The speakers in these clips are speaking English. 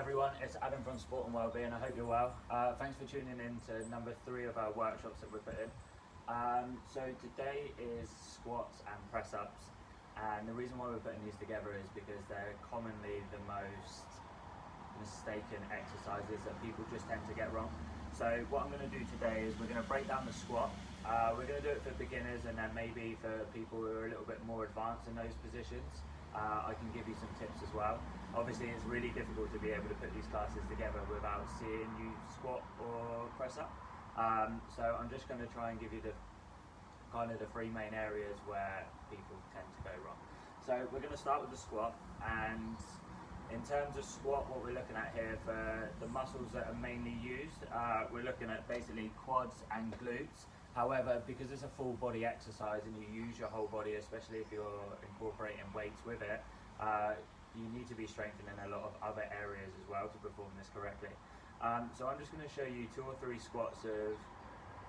everyone, it's Adam from Sport and Wellbeing. I hope you're well. Thanks for tuning in to number 3 of our workshops that we're putting. So today is squats and press ups, and the reason why we're putting these together is because they're commonly the most mistaken exercises that people just tend to get wrong. So what I'm going to do today is we're going to break down the squat. We're going to do it for beginners and then maybe for people who are a little bit more advanced in those positions. I can give you some tips as well. Obviously it's really difficult to be able to put these classes together without seeing you squat or press up. So I'm just going to try and give you the three main areas where people tend to go wrong. So we're going to start with the squat, and in terms of squat, what we're looking at here for the muscles that are mainly used, we're looking at basically quads and glutes. However, because it's a full body exercise and you use your whole body, especially if you're incorporating weights with it, you need to be strengthening a lot of other areas as well to perform this correctly. So I'm just going to show you 2 or 3 squats of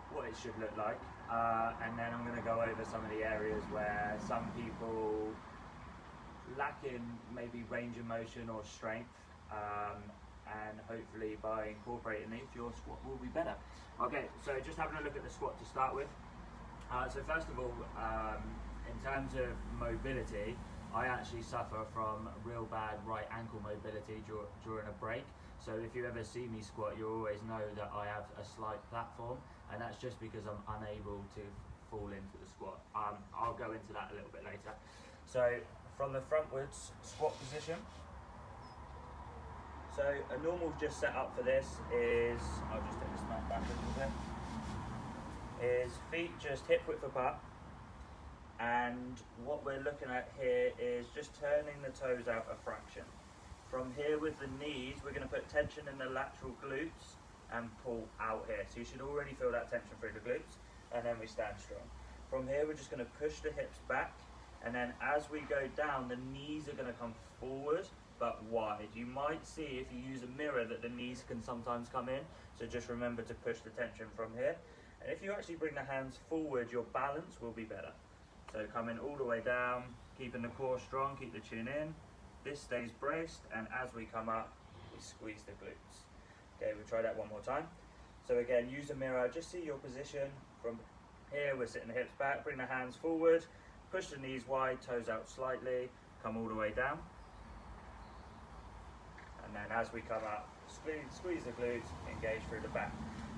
what it should look like, and then I'm going to go over some of the areas where some people lack in maybe range of motion or strength, and hopefully by incorporating these your squat will be better. Okay, so just having a look at the squat to start with. So first of all, in terms of mobility, I actually suffer from real bad right ankle mobility during a break. So if you ever see me squat, you always know that I have a slight platform, and that's just because I'm unable to fall into the squat. I'll go into that a little bit later. So from the frontwards squat position. So a normal just set up for this is, I'll just take this mat back a little bit, is feet just hip width apart. And what we're looking at here is just turning the toes out a fraction. From here with the knees, we're going to put tension in the lateral glutes and pull out here. So you should already feel that tension through the glutes, and then we stand strong. From here, we're just going to push the hips back, and then as we go down, the knees are going to come forward but wide. You might see if you use a mirror that the knees can sometimes come in, so just remember to push the tension from here. And if you actually bring the hands forward, your balance will be better. So coming all the way down, keeping the core strong, keep the chin in. This stays braced, and as we come up, we squeeze the glutes. Okay, we'll try that one more time. So again, use a mirror, just see your position. From here, we're sitting the hips back, bring the hands forward, push the knees wide, toes out slightly, come all the way down. And then as we come up, squeeze the glutes, engage through the back.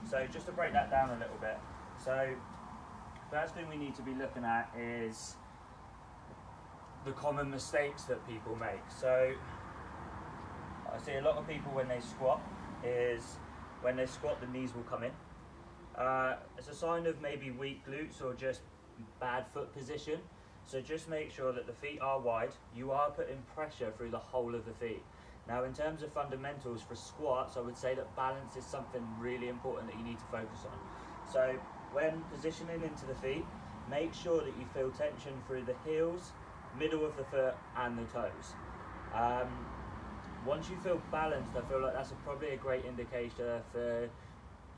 So just to break that down a little bit. So first thing we need to be looking at is the common mistakes that people make. So I see a lot of people when they squat, the knees will come in. It's a sign of maybe weak glutes or just bad foot position. So just make sure that the feet are wide. You are putting pressure through the whole of the feet. Now in terms of fundamentals for squats, I would say that balance is something really important that you need to focus on. So when positioning into the feet, make sure that you feel tension through the heels, middle of the foot and the toes. Once you feel balanced, I feel like that's probably a great indicator for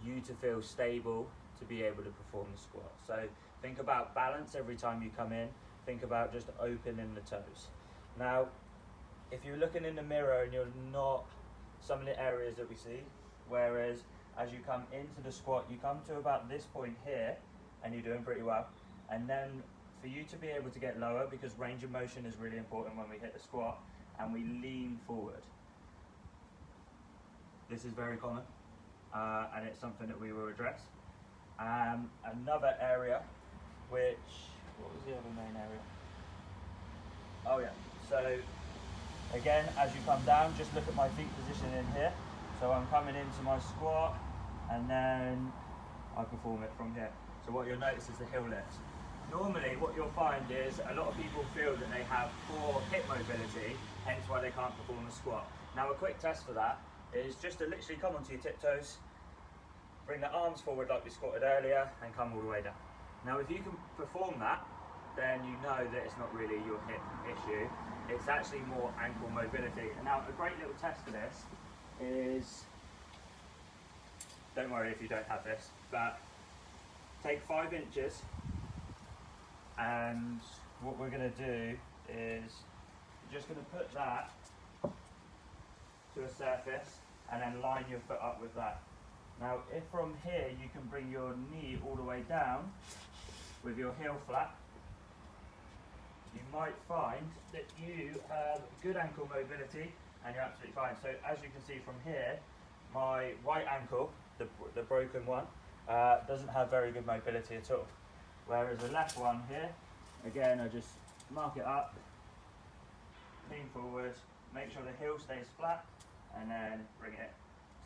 you to feel stable to be able to perform the squat. So think about balance every time you come in. Think about just opening the toes. Now, if you're looking in the mirror and you're not, some of the areas that we see, whereas as you come into the squat, you come to about this point here and you're doing pretty well. And then for you to be able to get lower, because range of motion is really important when we hit the squat, and we lean forward. This is very common, and it's something that we will address. Another area, what was the other main area? Oh yeah, so again, as you come down, just look at my feet position in here. So I'm coming into my squat, and then I perform it from here. So what you'll notice is the heel lift. Normally what you'll find is a lot of people feel that they have poor hip mobility, hence why they can't perform the squat. Now a quick test for that is just to literally come onto your tiptoes, bring the arms forward like we squatted earlier, and come all the way down. Now if you can perform that, then you know that it's not really your hip issue, it's actually more ankle mobility. And now a great little test for this is, don't worry if you don't have this, but take 5 inches, and what we're going to do is you're just going to put that to a surface and then line your foot up with that. Now if from here you can bring your knee all the way down with your heel flat, you might find that you have good ankle mobility and you're absolutely fine. So as you can see from here, my right ankle, the broken one, doesn't have very good mobility at all. Whereas the left one here, again, I just mark it up, lean forward, make sure the heel stays flat, and then bring it in.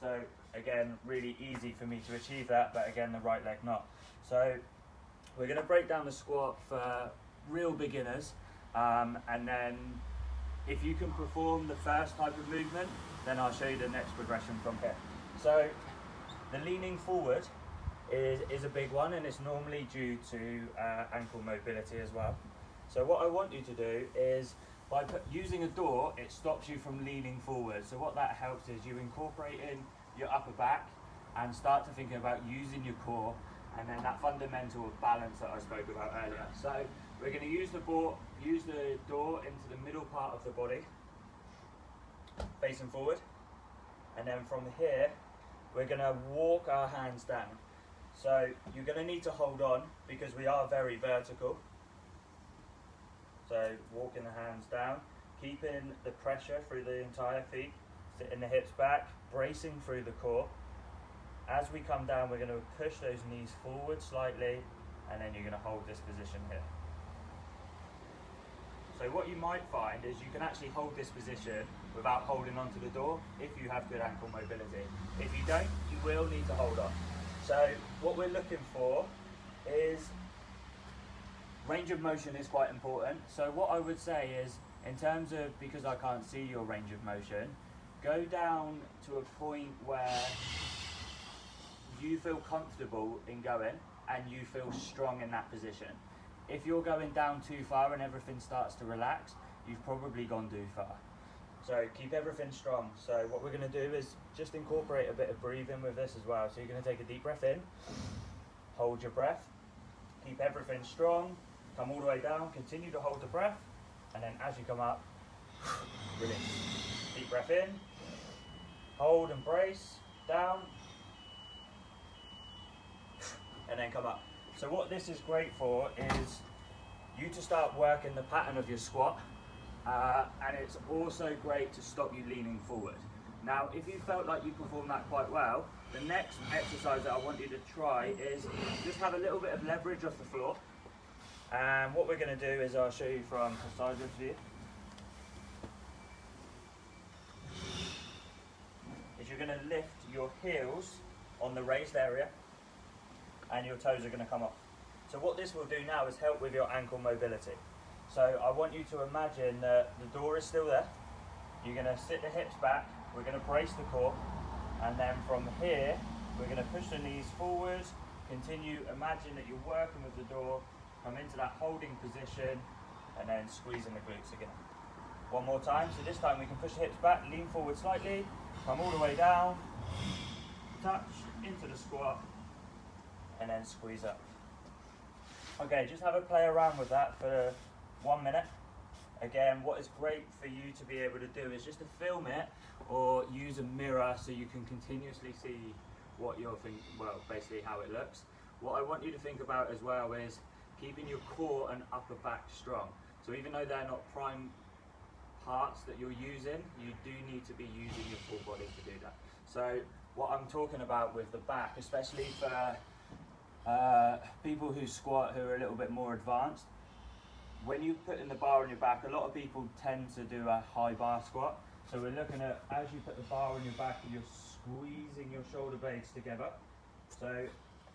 So again, really easy for me to achieve that, but again, the right leg not. So we're going to break down the squat for real beginners, and then if you can perform the first type of movement, then I'll show you the next progression from here. So the leaning forward is a big one, and it's normally due to ankle mobility as well. So what I want you to do is, by using a door, it stops you from leaning forward. So what that helps is you incorporate in your upper back and start to think about using your core, and then that fundamental of balance that I spoke about earlier. So we're going to use the door into the middle part of the body, facing forward, and then from here we're going to walk our hands down. So you're going to need to hold on because we are very vertical. So walking the hands down, keeping the pressure through the entire feet, sitting the hips back, bracing through the core. As we come down, we're going to push those knees forward slightly, and then you're going to hold this position here. So what you might find is you can actually hold this position without holding onto the door if you have good ankle mobility. If you don't, you will need to hold on. So what we're looking for is range of motion is quite important. So what I would say is, in terms of, because I can't see your range of motion, go down to a point where you feel comfortable in going and you feel strong in that position. If you're going down too far and everything starts to relax, you've probably gone too far. So keep everything strong. So what we're going to do is just incorporate a bit of breathing with this as well. So you're going to take a deep breath in, hold your breath, keep everything strong, come all the way down, continue to hold the breath, and then as you come up, release. Deep breath in, hold and brace, down, and then come up. So what this is great for is you to start working the pattern of your squat, and it's also great to stop you leaning forward. Now, if you felt like you performed that quite well, the next exercise that I want you to try is just have a little bit of leverage off the floor. And what we're going to do is I'll show you from a sideways view. Is you're going to lift your heels on the raised area, and your toes are going to come off. So what this will do now is help with your ankle mobility. So I want you to imagine that the door is still there. You're going to sit the hips back, we're going to brace the core, and then from here we're going to push the knees forward, continue, imagine that you're working with the door, come into that holding position, and then squeezing the glutes again. One more time, so this time we can push the hips back, lean forward slightly, come all the way down, touch into the squat, and then squeeze up. Okay, just have a play around with that for 1 minute. Again, what is great for you to be able to do is just to film it or use a mirror so you can continuously see what you're thinking, well, basically how it looks. What I want you to think about as well is keeping your core and upper back strong. So even though they're not prime parts that you're using, you do need to be using your full body to do that. So what I'm talking about with the back, especially for people who squat who are a little bit more advanced, when you put in the bar on your back, a lot of people tend to do a high bar squat. So we're looking at, as you put the bar on your back, you're squeezing your shoulder blades together. So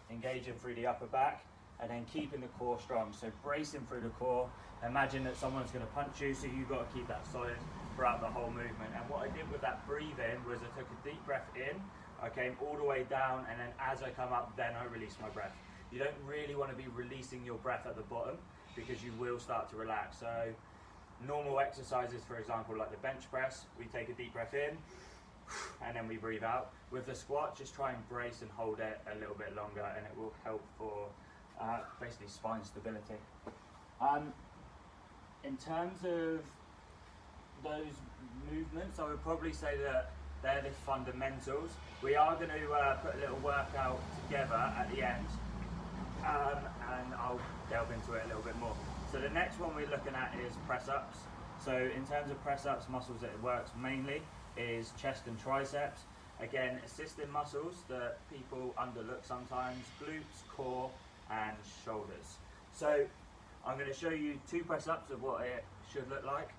engaging through the upper back and then keeping the core strong. So bracing through the core. Imagine that someone's going to punch you, so you've got to keep that solid throughout the whole movement. And what I did with that breathing was I took a deep breath in, I came all the way down, and then as I come up, then I release my breath. You don't really want to be releasing your breath at the bottom because you will start to relax. So normal exercises, for example, like the bench press, we take a deep breath in and then we breathe out. With the squat, just try and brace and hold it a little bit longer, and it will help for basically spine stability. In terms of those movements, I would probably say that they're the fundamentals. We are going to put a little workout together at the end, and I'll delve into it a little bit more. So the next one we're looking at is press-ups. So in terms of press-ups, muscles that it works mainly is chest and triceps. Again, assisting muscles that people underlook sometimes, glutes, core, and shoulders. So I'm going to show you 2 press-ups of what it should look like.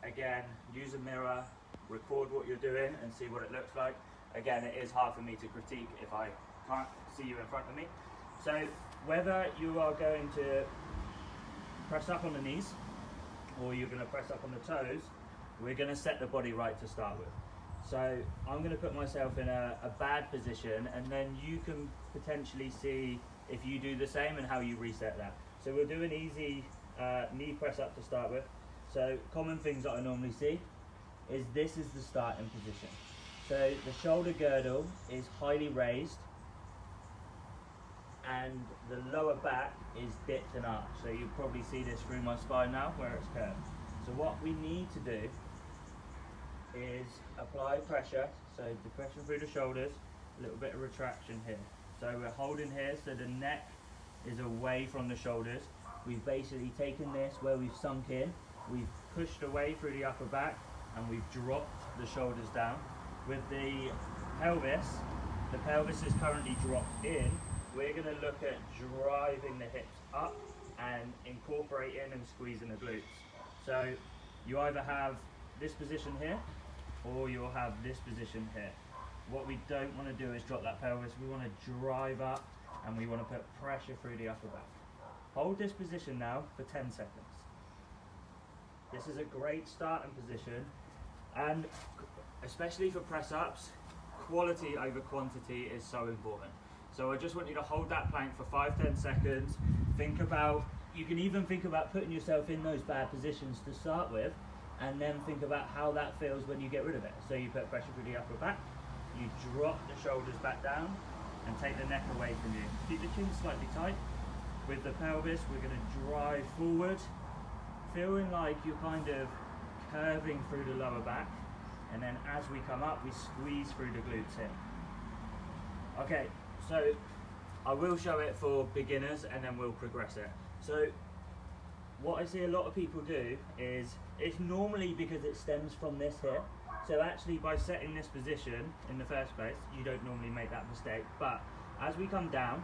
Again, use a mirror, record what you're doing and see what it looks like. Again, it is hard for me to critique if I can't see you in front of me. So whether you are going to press up on the knees or you're going to press up on the toes, we're going to set the body right to start with. So I'm going to put myself in a bad position, and then you can potentially see if you do the same and how you reset that. So we'll do an easy knee press up to start with. So common things that I normally see is this is the starting position. So the shoulder girdle is highly raised and the lower back is dipped and arched. So you probably see this through my spine now where it's curved. So what we need to do is apply pressure, so depression through the shoulders, a little bit of retraction here. So we're holding here so the neck is away from the shoulders. We've basically taken this where we've sunk in, we've pushed away through the upper back, and we've dropped the shoulders down. With the pelvis is currently dropped in. We're going to look at driving the hips up and incorporating and squeezing the glutes. So you either have this position here or you'll have this position here. What we don't want to do is drop that pelvis. We want to drive up and we want to put pressure through the upper back. Hold this position now for 10 seconds. This is a great starting position, and especially for press ups, quality over quantity is so important. So I just want you to hold that plank for 5-10 seconds. You can even think about putting yourself in those bad positions to start with, and then think about how that feels when you get rid of it. So you put pressure through the upper back, you drop the shoulders back down and take the neck away from you. Keep the chin slightly tight. With the pelvis, we're going to drive forward, feeling like you're kind of curving through the lower back, and then as we come up, we squeeze through the glutes here. Okay, so I will show it for beginners and then we'll progress it. So what I see a lot of people do is, it's normally because it stems from this here. So actually by setting this position in the first place, you don't normally make that mistake. But as we come down,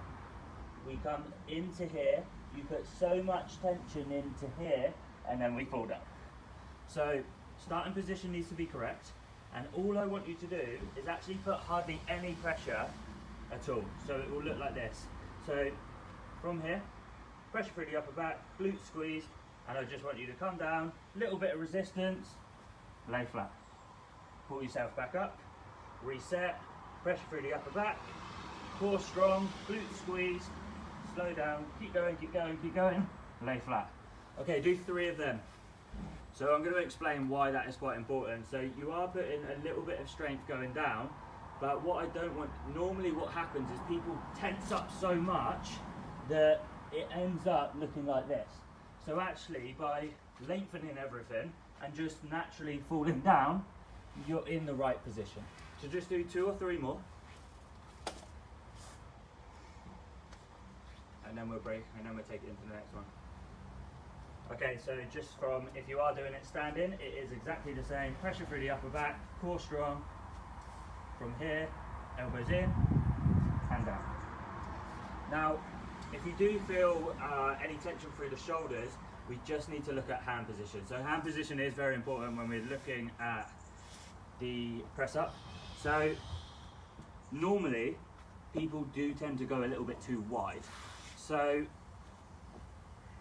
we come into here, you put so much tension into here, and then we fall down. So starting position needs to be correct, and all I want you to do is actually put hardly any pressure at all. So it will look like this. So from here, pressure through the upper back, glute squeeze, and I just want you to come down, little bit of resistance, lay flat. Pull yourself back up, reset, pressure through the upper back, core strong, glute squeeze, slow down, keep going, keep going, keep going, lay flat. Okay, do 3 of them. So I'm going to explain why that is quite important. So you are putting a little bit of strength going down, but what I don't want, normally what happens is people tense up so much that it ends up looking like this. So actually by lengthening everything and just naturally falling down, you're in the right position. So just do 2 or 3 more. And then we'll break, and then we'll take it into the next one. Okay, so just from, if you are doing it standing, it is exactly the same. Pressure through the upper back, core strong. From here, elbows in, and down. Now, if you do feel any tension through the shoulders, we just need to look at hand position. So hand position is very important when we're looking at the press up. So normally, people do tend to go a little bit too wide. So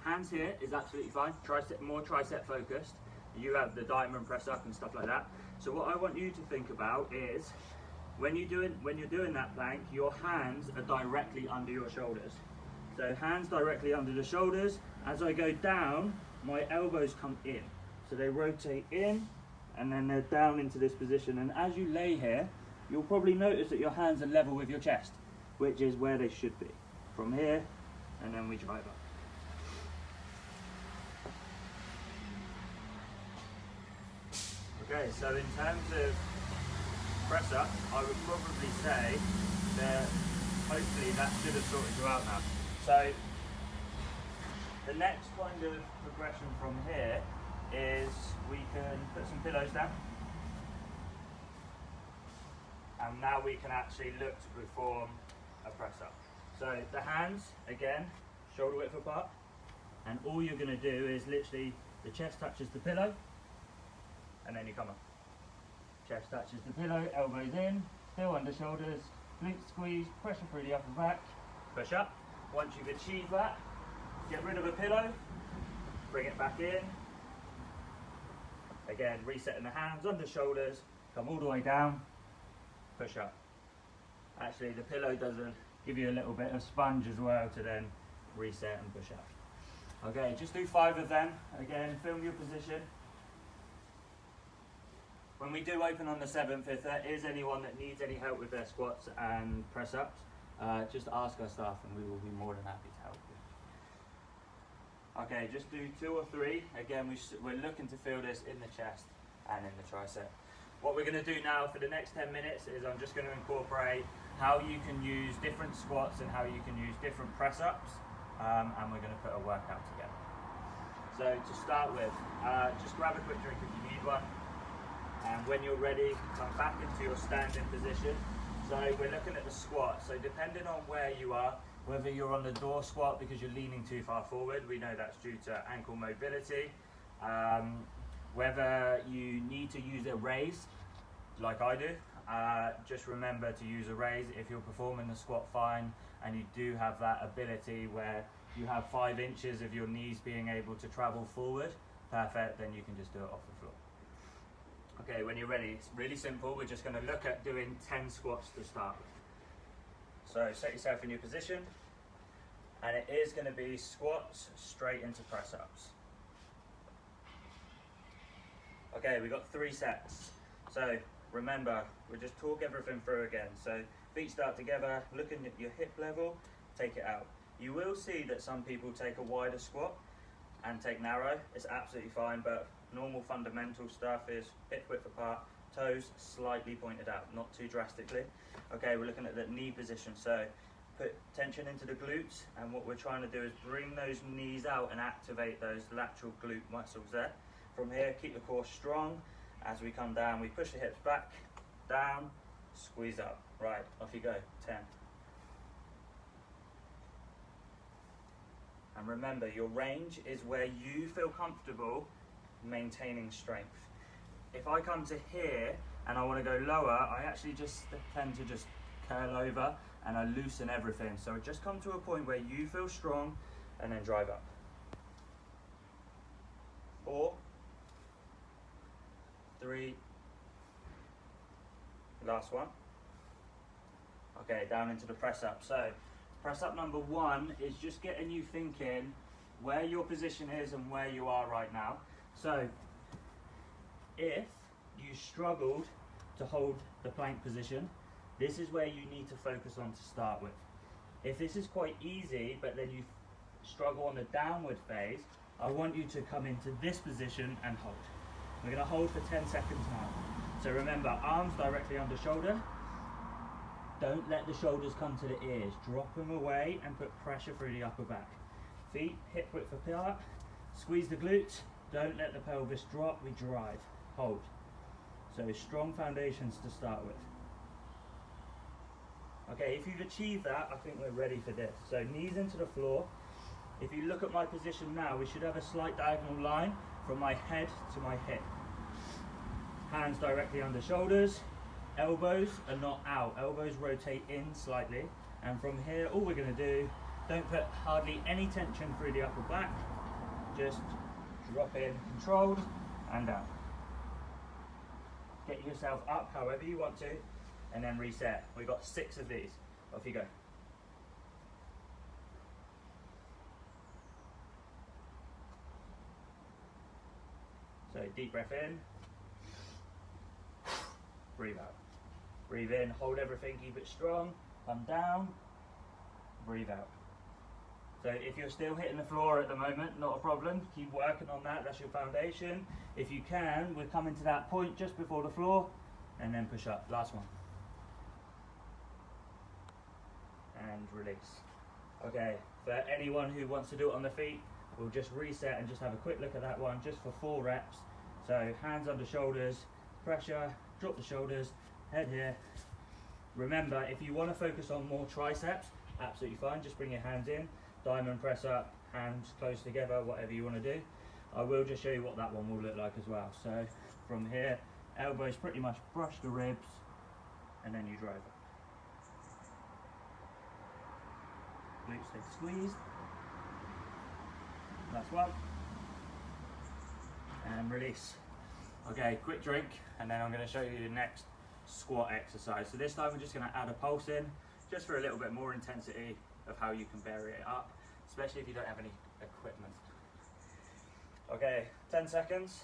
hands here is absolutely fine, more tricep focused. You have the diamond press up and stuff like that. So what I want you to think about is, when you're doing that plank, your hands are directly under your shoulders. So hands directly under the shoulders. As I go down, my elbows come in. So they rotate in, and then they're down into this position. And as you lay here, you'll probably notice that your hands are level with your chest, which is where they should be. From here, and then we drive up. Okay, so in terms of press up, I would probably say that hopefully that should have sorted you out now. So the next kind of progression from here is we can put some pillows down, and now we can actually look to perform a press up. So the hands, again, shoulder width apart, and all you're going to do is literally the chest touches the pillow, and then you come up. Chest touches the pillow, elbows in, still under shoulders, glutes squeeze, pressure through the upper back, push up. Once you've achieved that, get rid of a pillow, bring it back in. Again, resetting the hands, under shoulders, come all the way down, push up. Actually, the pillow doesn't give you a little bit of sponge as well to then reset and push up. Okay, just do 5 of them. Again, film your position. When we do open on the 7th, if there is anyone that needs any help with their squats and press ups, just ask our staff and we will be more than happy to help you. Okay, just do 2 or 3. Again, we're looking to feel this in the chest and in the tricep. What we're going to do now for the next 10 minutes is I'm just going to incorporate how you can use different squats and how you can use different press ups, and we're going to put a workout together. So to start with, just grab a quick drink if you need one, and when you're ready, come back into your standing position. So we're looking at the squat. So depending on where you are, whether you're on the door squat because you're leaning too far forward, we know that's due to ankle mobility, whether you need to use a raise like I do, just remember to use a raise if you're performing the squat fine and you do have that ability where you have 5 inches of your knees being able to travel forward, perfect, then you can just do it off the floor. Okay, when you're ready, it's really simple. We're just going to look at doing 10 squats to start with. So set yourself in your position, and it is going to be squats straight into press ups. Okay, we've got 3 sets. So remember, we'll just talk everything through again. So feet start together, looking at your hip level, take it out. You will see that some people take a wider squat and take narrow. It's absolutely fine, but normal fundamental stuff is hip width apart, toes slightly pointed out, not too drastically. Okay, we're looking at the knee position. So put tension into the glutes, and what we're trying to do is bring those knees out and activate those lateral glute muscles there. From here, keep the core strong. As we come down, we push the hips back, down, squeeze up. Right, off you go, 10. And remember, your range is where you feel comfortable maintaining strength. If I come to here and I want to go lower, I actually just tend to just curl over and I loosen everything. So just come to a point where you feel strong and then drive up. 4, 3, last one. Okay, down into the press up. So press up number 1 is just getting you thinking where your position is and where you are right now. So if you struggled to hold the plank position, this is where you need to focus on to start with. If this is quite easy, but then you struggle on the downward phase, I want you to come into this position and hold. We're going to hold for 10 seconds now. So remember, arms directly under shoulder. Don't let the shoulders come to the ears. Drop them away and put pressure through the upper back. Feet hip width apart. Squeeze the glutes. Don't let the pelvis drop. We drive. Hold. So strong foundations to start with. Okay, if you've achieved that, I think we're ready for this. So knees into the floor. If you look at my position now, we should have a slight diagonal line from my head to my hip. Hands directly under shoulders. Elbows are not out. Elbows rotate in slightly. And from here, all we're going to do, don't put hardly any tension through the upper back. Just drop in, controlled, and down. Get yourself up however you want to, and then reset. We've got 6 of these. Off you go. So deep breath in, breathe out. Breathe in, hold everything, keep it strong, come down, breathe out. So if you're still hitting the floor at the moment, not a problem, keep working on that, that's your foundation. If you can, we're coming to that point just before the floor, and then push up. Last one. And release. Okay, for anyone who wants to do it on the feet, we'll just reset and just have a quick look at that one just for 4 reps. So hands under shoulders, pressure, drop the shoulders, head here. Remember, if you want to focus on more triceps, absolutely fine, just bring your hands in, diamond press up, hands close together, whatever you want to do. I will just show you what that one will look like as well. So from here, elbows pretty much brush the ribs, and then you drive it. Glutes stay squeezed. Last one. And release. Okay, quick drink, and then I'm going to show you the next squat exercise. So this time we're just going to add a pulse in, just for a little bit more intensity of how you can vary it up, especially if you don't have any equipment. Okay, 10 seconds.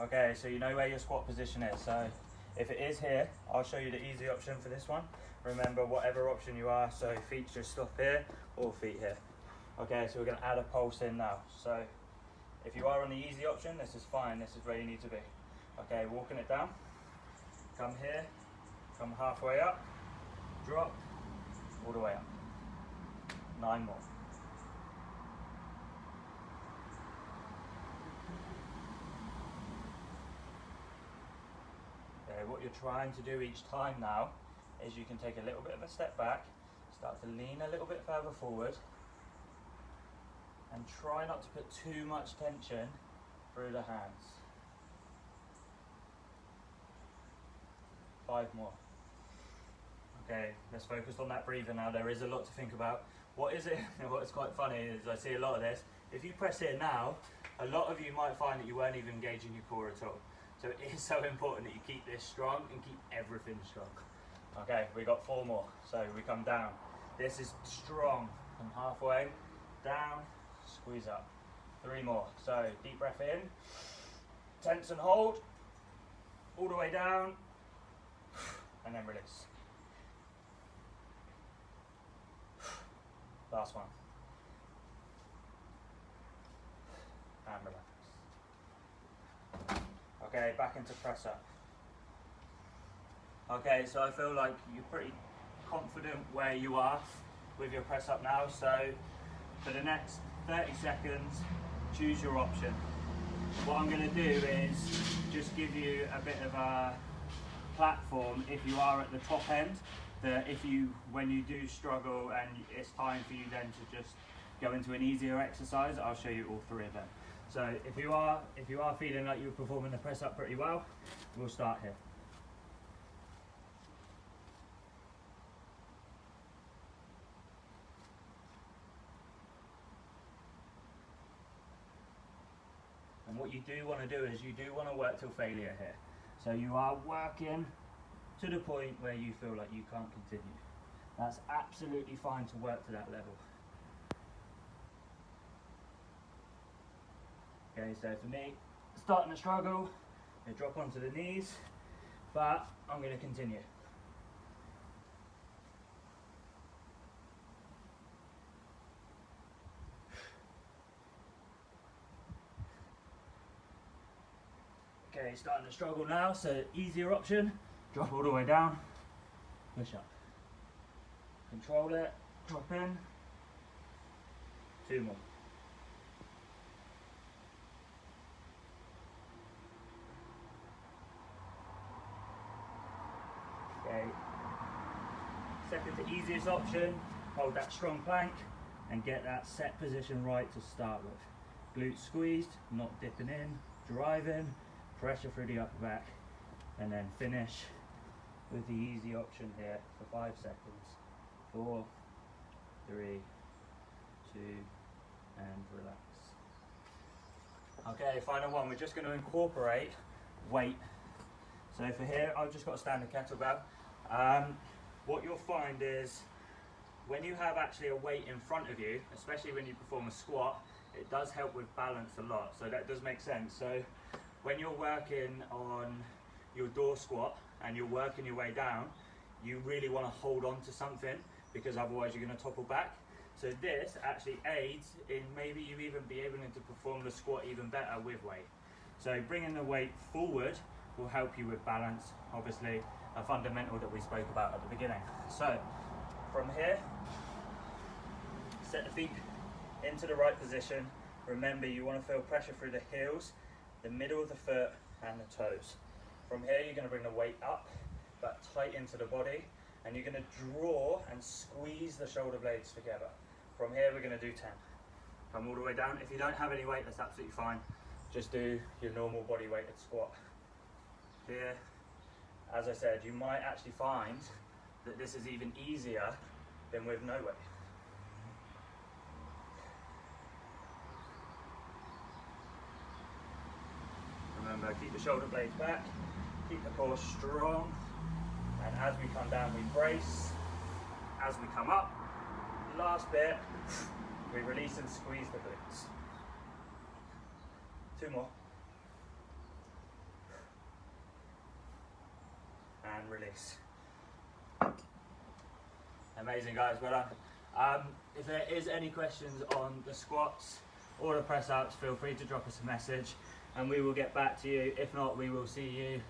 Okay, so you know where your squat position is. So if it is here, I'll show you the easy option for this one. Remember, whatever option you are, so feet just stop here or feet here. Okay, so we're going to add a pulse in now. So if you are on the easy option, this is fine, this is where you need to be. Okay, walking it down, come here, come halfway up, drop, all the way up. 9 more. Okay, what you're trying to do each time now is you can take a little bit of a step back, start to lean a little bit further forward, and try not to put too much tension through the hands. 5 more. Okay, let's focus on that breathing now. There is a lot to think about. What is it? What's quite funny is I see a lot of this. If you press here now, a lot of you might find that you weren't even engaging your core at all. So it is so important that you keep this strong and keep everything strong. Okay, we got 4 more. So we come down. This is strong. Come halfway, down, squeeze up. 3 more. So deep breath in, tense and hold, all the way down, and then release. Last one. And relax. Okay, back into press up. Okay, so I feel like you're pretty confident where you are with your press up now. So for the next 30 seconds, choose your option. What I'm going to do is just give you a bit of a platform if you are at the top end, that if you, when you do struggle and it's time for you then to just go into an easier exercise, I'll show you all 3 of them. So if you are feeling like you're performing the press up pretty well, we'll start here. And what you do want to do is you do want to work till failure here. So you are working to the point where you feel like you can't continue. That's absolutely fine to work to that level. Okay, so for me, starting to struggle, I drop onto the knees, but I'm going to continue. Okay, starting to struggle now, so easier option, drop all the way down, push up. Control it, drop in, 2 more. Okay, second to easiest option, hold that strong plank and get that set position right to start with. Glutes squeezed, not dipping in, driving, pressure through the upper back, and then finish with the easy option here for 5 seconds. 4, 3, 2, and relax. Okay, final one, we're just going to incorporate weight. So for here, I've just got a standard kettlebell. What you'll find is when you have actually a weight in front of you, especially when you perform a squat, it does help with balance a lot. So that does make sense. So when you're working on your door squat and you're working your way down, you really want to hold on to something because otherwise you're going to topple back. So this actually aids in maybe you even be able to perform the squat even better with weight. So bringing the weight forward will help you with balance, obviously a fundamental that we spoke about at the beginning. So from here, set the feet into the right position. Remember, you want to feel pressure through the heels, the middle of the foot and the toes. From here, you're going to bring the weight up, but tight into the body, and you're going to draw and squeeze the shoulder blades together. From here, we're going to do 10. Come all the way down. If you don't have any weight, that's absolutely fine. Just do your normal body weighted squat. Here, as I said, you might actually find that this is even easier than with no weight. Remember, keep the shoulder blades back, keep the core strong, and as we come down, we brace. As we come up, last bit, we release and squeeze the glutes. 2 more. And release. Amazing, guys, well done. If there is any questions on the squats or the press ups, feel free to drop us a message and we will get back to you. If not, we will see you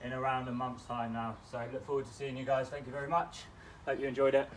in around a month's time now. So I look forward to seeing you guys. Thank you very much. Hope you enjoyed it.